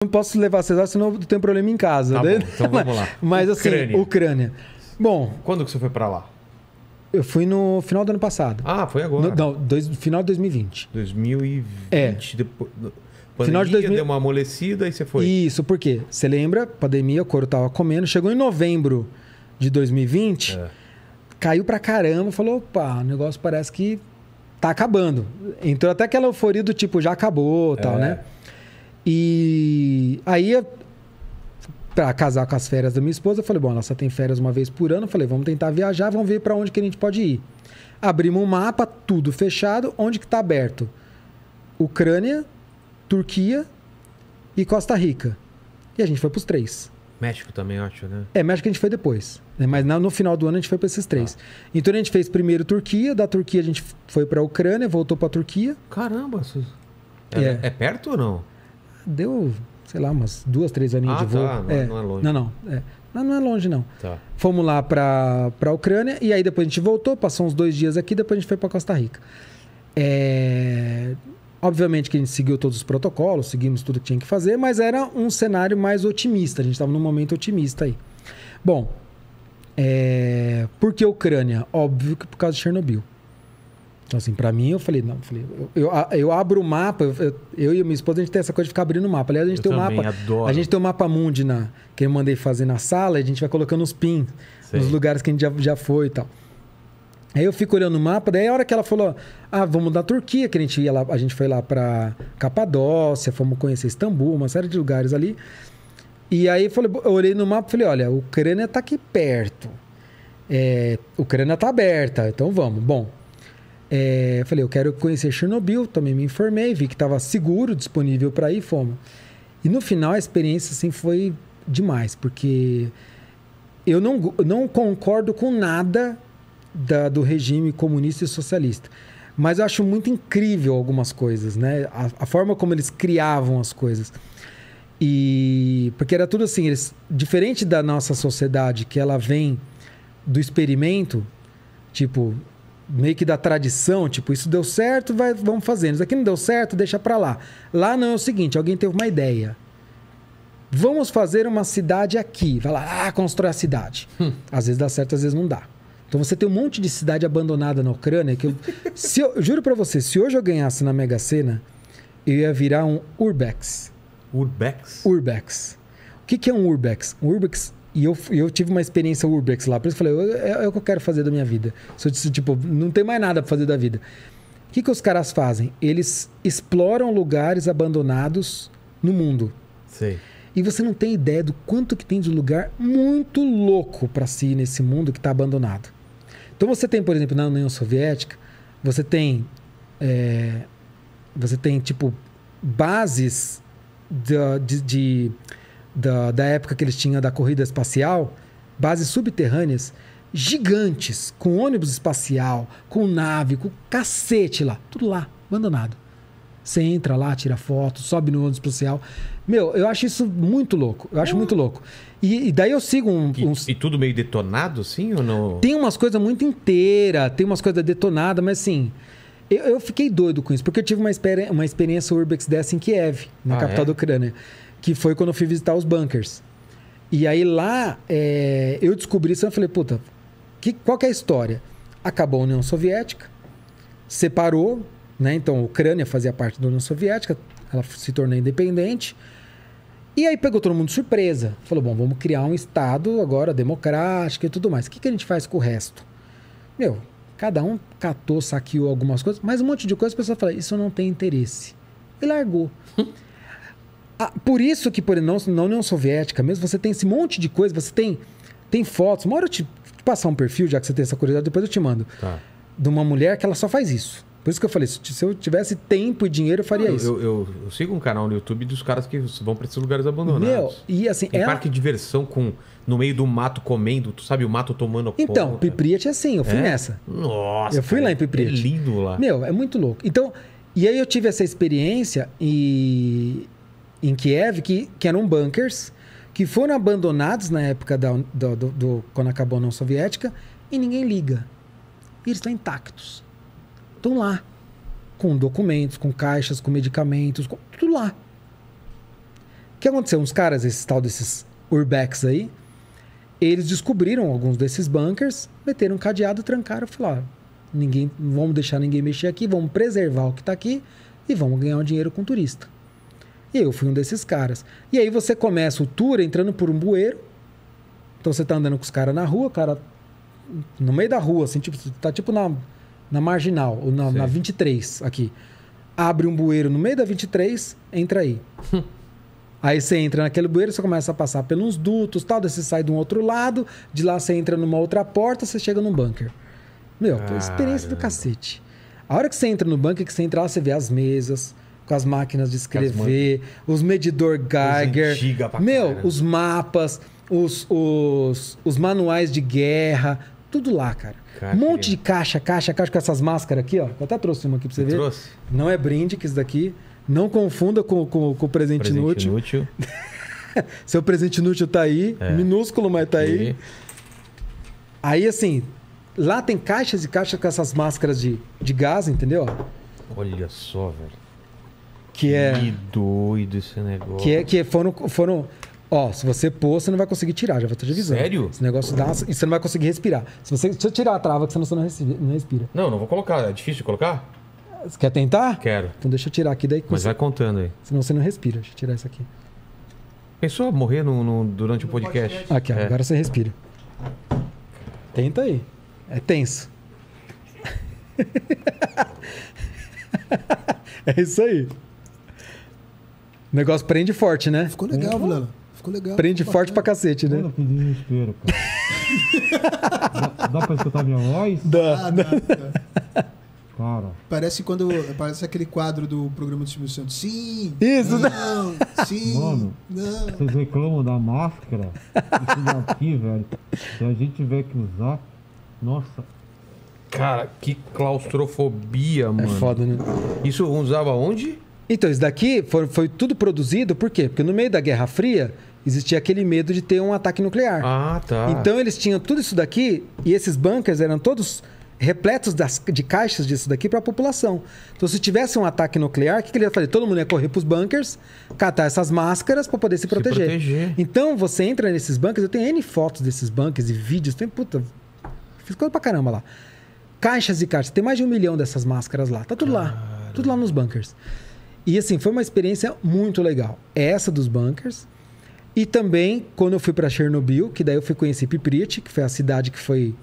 Não posso levar cesárea, senão eu tenho problema em casa. Tá né? bom, então vamos lá. Mas assim, Ucrânia. Bom, Quando que você foi pra lá? eu fui no final do ano passado. Ah, foi agora. Final de 2020. 2020. É. Depois, Final de 2000... deu uma amolecida e você foi. Isso, por quê? Você lembra? Pandemia, o couro tava comendo. Chegou em novembro de 2020, caiu pra caramba. Falou, opa, o negócio parece que tá acabando. Entrou até aquela euforia do tipo, já acabou e tal, né? E aí, pra casar com as férias da minha esposa, eu falei, bom, ela só tem férias uma vez por ano. Eu falei, vamos tentar viajar, vamos ver pra onde que a gente pode ir. Abrimos um mapa, tudo fechado. Onde que tá aberto? Ucrânia, Turquia e Costa Rica. E a gente foi pros 3. México também, acho, né? México a gente foi depois. Né? Mas no final do ano a gente foi para esses 3. Então a gente fez primeiro Turquia, da Turquia a gente foi pra Ucrânia, voltou pra Turquia. Caramba! É perto ou não? Deu, sei lá, umas 2, 3 aninhas de voo. Tá. Não é longe. Não é longe, não. Tá. Fomos lá pra Ucrânia e aí depois a gente voltou, passou uns 2 dias aqui, depois a gente foi pra Costa Rica. Obviamente que a gente seguiu todos os protocolos, seguimos tudo que tinha que fazer, mas era um cenário mais otimista. A gente estava num momento otimista aí. Bom, por que Ucrânia? Óbvio que por causa de Chernobyl. Então, assim, pra mim, eu falei, eu abro o mapa, eu e a minha esposa, a gente tem essa coisa de ficar abrindo o mapa. Aliás, a gente tem um mapa. Adoro. A gente tem um mapa mundi que eu mandei fazer na sala, e a gente vai colocando os pins nos lugares que a gente já foi e tal. Aí eu fico olhando o mapa, daí a hora que ela falou, vamos na Turquia, que a gente ia lá, a gente foi lá pra Capadócia, fomos conhecer Istambul, uma série de lugares ali. E aí eu olhei no mapa e falei, olha, a Ucrânia tá aqui perto. A Ucrânia tá aberta, então vamos. Bom, falei, eu quero conhecer Chernobyl, também me informei, vi que estava seguro, disponível para ir, fomos. E no final a experiência assim, foi demais, porque eu não concordo com nada do regime comunista e socialista. Mas eu acho muito incrível algumas coisas, né? A forma como eles criavam as coisas. Porque era tudo assim, diferente da nossa sociedade, que ela vem do experimento, tipo, meio que da tradição, tipo, isso deu certo, vamos fazendo. Isso aqui não deu certo, deixa pra lá. Lá não é o seguinte, alguém teve uma ideia. Vamos fazer uma cidade aqui. Vai lá, constrói a cidade. Às vezes dá certo, às vezes não dá. Então você tem um monte de cidade abandonada na Ucrânia que eu juro pra você, se hoje eu ganhasse na Mega Sena, eu ia virar um Urbex. Urbex? Urbex. O que é um Urbex? Um Urbex, e eu tive uma experiência Urbex lá, por isso eu falei, é o que eu quero fazer da minha vida. Tipo, não tem mais nada pra fazer da vida. O que os caras fazem? Eles exploram lugares abandonados no mundo. Sei. E você não tem ideia do quanto que tem de lugar muito louco pra se ir nesse mundo que tá abandonado. Então você tem, por exemplo, na União Soviética, você tem tipo bases da época que eles tinham da corrida espacial, bases subterrâneas gigantes, com ônibus espacial, com nave, com cacete lá, tudo lá, abandonado. Você entra lá, tira foto, sobe no ônibus espacial. Meu, eu acho isso muito louco. Eu acho muito louco. E daí eu sigo uns... E tudo meio detonado, sim, ou não? Tem umas coisas muito inteiras, tem umas coisas detonadas, mas assim... Eu fiquei doido com isso, porque eu tive uma experiência Urbex dessa em Kiev, na capital da Ucrânia, que foi quando eu fui visitar os bunkers. E aí lá, eu descobri isso e eu falei, puta, qual que é a história? Acabou a União Soviética, separou, né? Então a Ucrânia fazia parte da União Soviética, ela se tornou independente. E aí pegou todo mundo de surpresa. Falou, bom, vamos criar um Estado agora democrático e tudo mais. O que a gente faz com o resto? Meu, cada um catou, saqueou algumas coisas, mas um monte de coisa, a pessoa fala, isso não tem interesse. E largou. Por isso que, na União Soviética mesmo, você tem esse monte de coisa, você tem fotos. Uma hora eu te passar um perfil, já que você tem essa curiosidade, depois eu te mando. Tá. De uma mulher que ela só faz isso. Por isso que eu falei, se eu tivesse tempo e dinheiro, eu faria isso. Eu sigo um canal no YouTube dos caras que vão para esses lugares abandonados. Meu, e assim... Tem parque de diversão no meio do mato comendo, tu sabe, o mato tomando conta. Então, Pripyat é assim, eu fui nessa. Nossa, eu fui lá em Pripyat. É lindo lá. Meu, é muito louco. Então, e aí eu tive essa experiência em Kiev, que eram bunkers, que foram abandonados na época quando acabou a União Soviética, e ninguém liga. E eles estão intactos. Estão lá, com documentos, com caixas, com medicamentos, tudo lá. que aconteceu? Uns caras, esses tal desses Urbex aí, eles descobriram alguns desses bunkers, meteram um cadeado, trancaram e falaram: não vamos deixar ninguém mexer aqui, vamos preservar o que está aqui e vamos ganhar um dinheiro com turista. E eu fui um desses caras. E aí você começa o tour entrando por um bueiro. Então você tá andando com os caras na rua, o cara no meio da rua, assim, tipo, tá tipo na Marginal, ou na 23 aqui. Abre um bueiro no meio da 23, entra aí. Aí você entra naquele bueiro, você começa a passar pelos dutos, tal, daí você sai de um outro lado, de lá você entra numa outra porta, você chega num bunker. Meu, foi experiência do cacete. A hora que você entra no bunker, que você entra lá, você vê as mesas, com as máquinas de escrever, os medidor Geiger, os mapas, os manuais de guerra, tudo lá, cara. Um monte de caixa com essas máscaras aqui, ó. Eu até trouxe uma aqui pra você ver. Trouxe? Não é brinde, que isso daqui. Não confunda com o presente inútil. Seu presente inútil tá aí, minúsculo, mas tá aí. Aí, assim, lá tem caixas e caixas com essas máscaras de gás, entendeu? Olha só, velho. Que doido esse negócio. Que foram... Ó, se você pôr, você não vai conseguir tirar, já vou te avisando. Sério? Esse negócio dá... E você não vai conseguir respirar. Se eu tirar a trava, que você não respira. Não vou colocar. É difícil de colocar? Você quer tentar? Quero. Então deixa eu tirar aqui. Daí Mas vai contando aí. Senão você não respira. Deixa eu tirar isso aqui. Pensou morrer durante o podcast? Aqui, ó, agora você respira. Tenta aí. É tenso. É isso aí. O negócio prende forte, né? Ficou legal, Vilela. Ficou legal. Prende forte pra cacete, né? Olha que desespero, cara. Dá pra escutar minha voz? Dá. Cara. Parece aquele quadro do programa do Silvio Santos. Sim! Isso! Não! Sim! Mano, não! Vocês reclamam da máscara? Isso daqui, velho. Se a gente tiver que usar... Nossa. Cara, que claustrofobia, mano. É foda, né? Isso usava onde? Então, isso daqui foi tudo produzido, por quê? Porque no meio da Guerra Fria existia aquele medo de ter um ataque nuclear. Ah, tá. Então eles tinham tudo isso daqui e esses bunkers eram todos repletos de caixas disso daqui para a população. Então, se tivesse um ataque nuclear, o que ele ia fazer? Todo mundo ia correr para os bunkers, catar essas máscaras para poder se proteger. Então, você entra nesses bunkers, eu tenho N fotos desses bunkers e vídeos, fiz coisa pra caramba lá. Caixas e caixas, tem mais de 1 milhão dessas máscaras lá, tá tudo lá, tudo lá nos bunkers. E assim, foi uma experiência muito legal. Essa dos bunkers. E também, quando eu fui para Chernobyl, que daí eu fui conhecer Pripyat, que foi a cidade que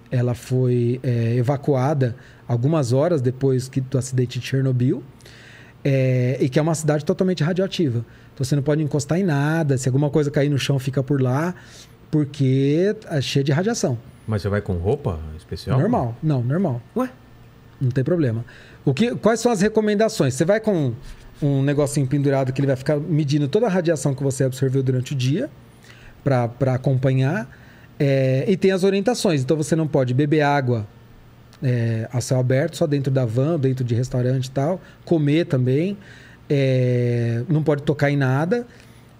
ela foi evacuada algumas horas depois do acidente de Chernobyl. E que é uma cidade totalmente radioativa. Então você não pode encostar em nada. Se alguma coisa cair no chão, fica por lá. Porque é cheia de radiação. Mas você vai com roupa especial? Normal. Não, normal. Ué? Não tem problema. Quais são as recomendações? Você vai com um negocinho pendurado que ele vai ficar medindo toda a radiação que você absorveu durante o dia para acompanhar. E tem as orientações. Então você não pode beber água a céu aberto, só dentro da van, dentro de restaurante e tal. Comer também. Não pode tocar em nada.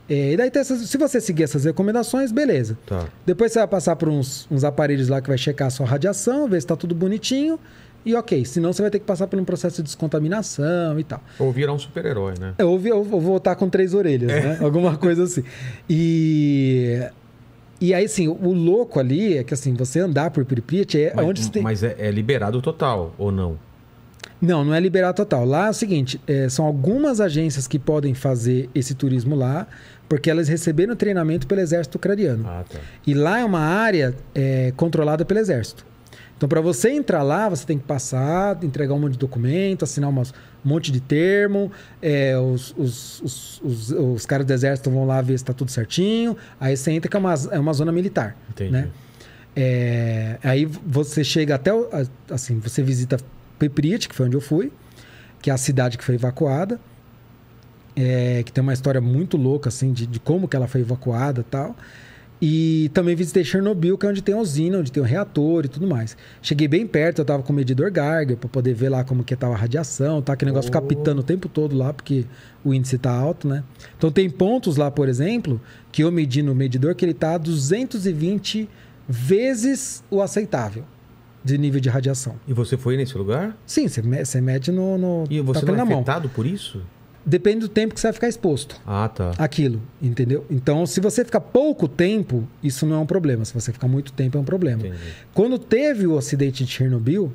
E daí, se você seguir essas recomendações, beleza. Tá. Depois você vai passar por uns aparelhos lá que vai checar a sua radiação, ver se está tudo bonitinho. E ok, senão você vai ter que passar por um processo de descontaminação e tal. Ou virar um super-herói, né? Ou voltar com 3 orelhas, né? Alguma coisa assim. E aí, assim, o louco ali é que, assim, você andar por Pripyat onde você tem... Mas é liberado total, ou não? Não é liberado total. Lá é o seguinte, são algumas agências que podem fazer esse turismo lá, porque elas receberam treinamento pelo exército ucraniano. Ah, tá. E lá é uma área controlada pelo exército. Então, para você entrar lá, você tem que passar, entregar um monte de documento, assinar um monte de termo. Os caras do exército vão lá ver se está tudo certinho. Aí você entra, que é uma zona militar. Entendi. Né? Aí você chega até... Assim, você visita Pripyat, que foi onde eu fui, que é a cidade que foi evacuada. Que tem uma história muito louca, assim, de como que ela foi evacuada e tal. E também visitei Chernobyl, que é onde tem a usina, onde tem o reator e tudo mais. Cheguei bem perto, eu tava com o medidor Geiger para poder ver lá como que tava a radiação, tá? Que negócio ficar pitando o tempo todo lá, porque o índice tá alto, né? Então tem pontos lá, por exemplo, que eu medi no medidor que ele tá a 220 vezes o aceitável de nível de radiação. E você foi nesse lugar? Sim, você mede no E você não é afetado por isso? Depende do tempo que você vai ficar exposto. Ah, tá. Aquilo, entendeu? Então, se você ficar pouco tempo, isso não é um problema. Se você ficar muito tempo, é um problema. Entendi. Quando teve o acidente de Chernobyl...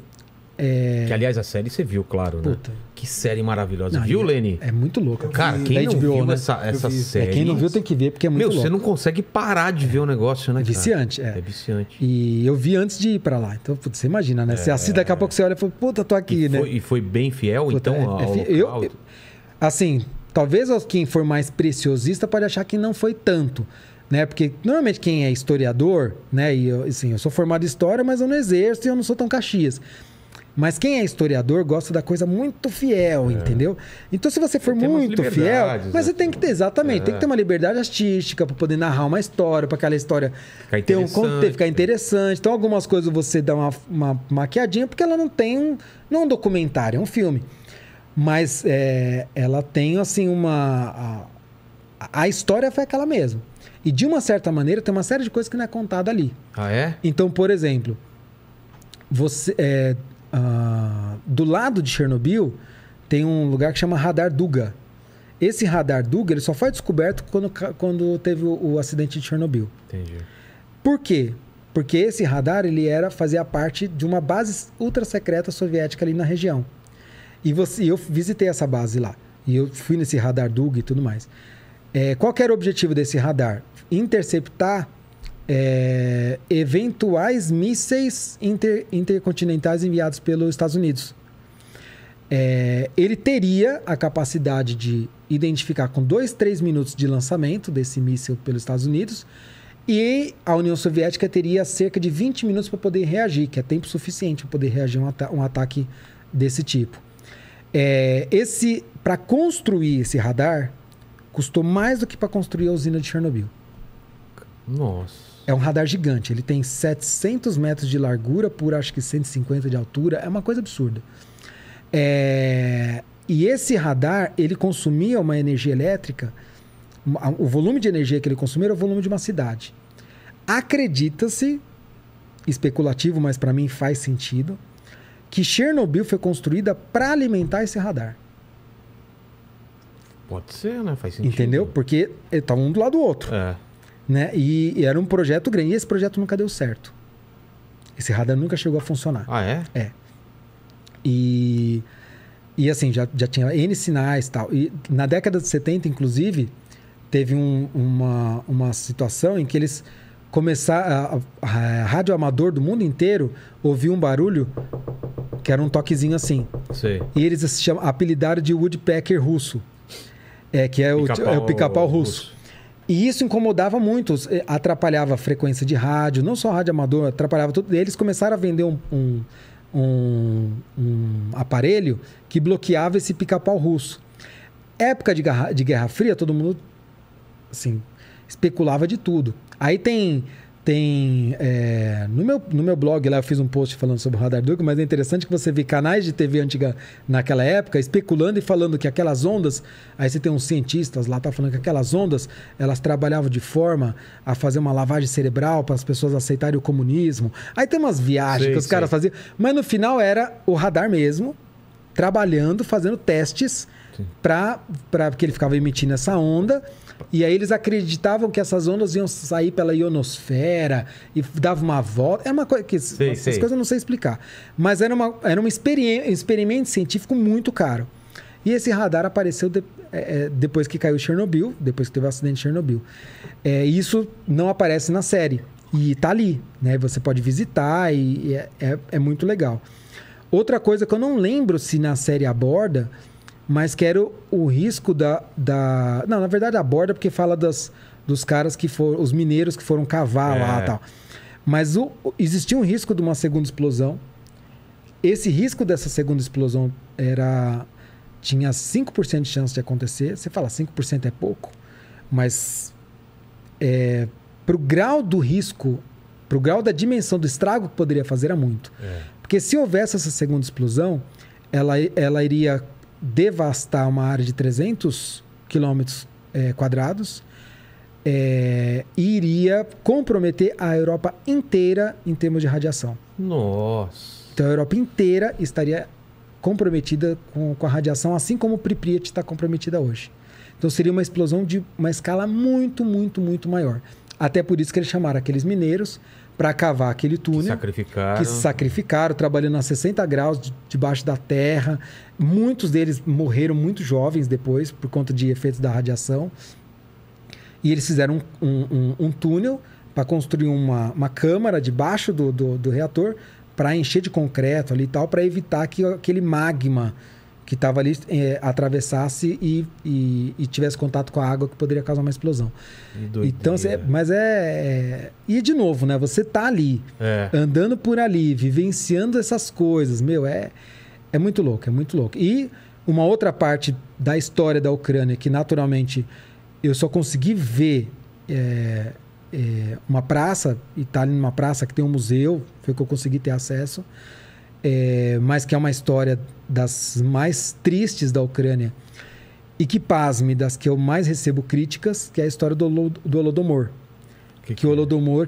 Que, aliás, a série você viu, claro, né? Puta. Que série maravilhosa. Não, Viu, Lene? É muito louco. Cara, quem não HBO, viu né? essa série... Quem não viu tem que ver, porque é muito louco. Você não consegue parar de ver o negócio, né, É cara? viciante, É viciante. E eu vi antes de ir pra lá. Então, putz, você imagina, né? Você assiste, daqui a pouco você olha e fala, puta, tô aqui, né? E foi bem fiel, Puta, então, ao local? Assim, talvez quem for mais preciosista pode achar que não foi tanto, né? Porque normalmente quem é historiador, né? E assim, eu sou formado em história, mas eu não exerço e eu não sou tão Caxias. Mas quem é historiador gosta da coisa muito fiel, entendeu? Então, se você for muito fiel, mas você tem que ter, exatamente, tem que ter uma liberdade artística para poder narrar uma história, para aquela história ficar interessante. Então, algumas coisas você dá uma maquiadinha, porque ela não tem não é um documentário, é um filme. Mas ela tem, assim, a história foi aquela mesma. E, de uma certa maneira, tem uma série de coisas que não é contada ali. Ah, é? Então, por exemplo, do lado de Chernobyl tem um lugar que chama Radar Duga. Esse Radar Duga ele só foi descoberto quando teve o acidente de Chernobyl. Entendi. Por quê? Porque esse radar ele fazia parte de uma base ultra secreta soviética ali na região. E eu visitei essa base lá. E eu fui nesse Radar Duga e tudo mais. Qual que era o objetivo desse radar? Interceptar eventuais mísseis intercontinentais enviados pelos Estados Unidos. Ele teria a capacidade de identificar com 2-3 minutos de lançamento desse míssil pelos Estados Unidos e a União Soviética teria cerca de 20 minutos para poder reagir, que é tempo suficiente para poder reagir a um ataque desse tipo. Para construir esse radar, custou mais do que para construir a usina de Chernobyl. Nossa. É um radar gigante. Ele tem 700 metros de largura por acho que 150 de altura. É uma coisa absurda. E esse radar, ele consumia uma energia elétrica. O volume de energia que ele consumia era o volume de uma cidade. Acredita-se, especulativo, mas para mim faz sentido, que Chernobyl foi construída para alimentar esse radar. Pode ser, né? Faz sentido. Entendeu? Porque está um do lado do outro. Né? E era um projeto grande. E esse projeto nunca deu certo. Esse radar nunca chegou a funcionar. Ah, é? É. E assim, já tinha N sinais e tal. E na década de 70, inclusive, teve uma situação em que eles começaram... A rádio amador do mundo inteiro ouviu um barulho que era um toquezinho assim. Sei. E eles apelidaram de Woodpecker russo. Que é o pica-pau russo. E isso incomodava muito, atrapalhava a frequência de rádio, não só rádio amador, atrapalhava tudo. E eles começaram a vender um aparelho que bloqueava esse pica-pau russo. Época de Guerra Fria, todo mundo assim, especulava de tudo. Aí no meu blog lá eu fiz um post falando sobre o Radar Duga, mas é interessante que você vê canais de TV antiga naquela época especulando e falando que aquelas ondas, aí você tem uns cientistas lá falando que aquelas ondas elas trabalhavam de forma a fazer uma lavagem cerebral para as pessoas aceitarem o comunismo. Aí tem umas viagens que os caras faziam, mas no final era o radar mesmo trabalhando, fazendo testes para que ele ficava emitindo essa onda. E aí eles acreditavam que essas ondas iam sair pela ionosfera e dava uma volta. É uma coisa que essas coisas eu não sei explicar. Mas era um experimento científico muito caro. E esse radar apareceu depois que caiu Chernobyl, depois que teve o acidente de Chernobyl. Isso não aparece na série. E tá ali, né? Você pode visitar e é muito legal. Outra coisa que eu não lembro se na série aborda, mas que era o risco Não, na verdade aborda porque fala dos caras que foram... Os mineiros que foram cavar lá e tal. Mas existia um risco de uma segunda explosão. Esse risco dessa segunda explosão tinha 5% de chance de acontecer. Você fala, 5% é pouco. Mas pro grau do risco, pro grau da dimensão do estrago que poderia fazer, era muito. Porque se houvesse essa segunda explosão, ela iria devastar uma área de 300 quilômetros quadrados e iria comprometer a Europa inteira em termos de radiação. Nossa! Então a Europa inteira estaria comprometida com a radiação, assim como Pripyat está comprometida hoje. Então seria uma explosão de uma escala muito, muito, muito maior. Até por isso que eles chamaram aqueles mineiros para cavar aquele túnel. Que se sacrificaram, trabalhando a 60 graus debaixo da terra. Muitos deles morreram muito jovens depois, por conta de efeitos da radiação. E eles fizeram um túnel para construir uma câmara debaixo do reator para encher de concreto ali e tal, para evitar que aquele magma que estava ali atravessasse e tivesse contato com a água, que poderia causar uma explosão. Então, e de novo, né? Você tá ali, andando por ali, vivenciando essas coisas, meu, é muito louco, é muito louco. E uma outra parte da história da Ucrânia, que naturalmente eu só consegui ver uma praça, e tá ali numa praça que tem um museu, foi que eu consegui ter acesso, mas que é uma história das mais tristes da Ucrânia e que, pasme, das que eu mais recebo críticas, que é a história do Holodomor. Que o Holodomor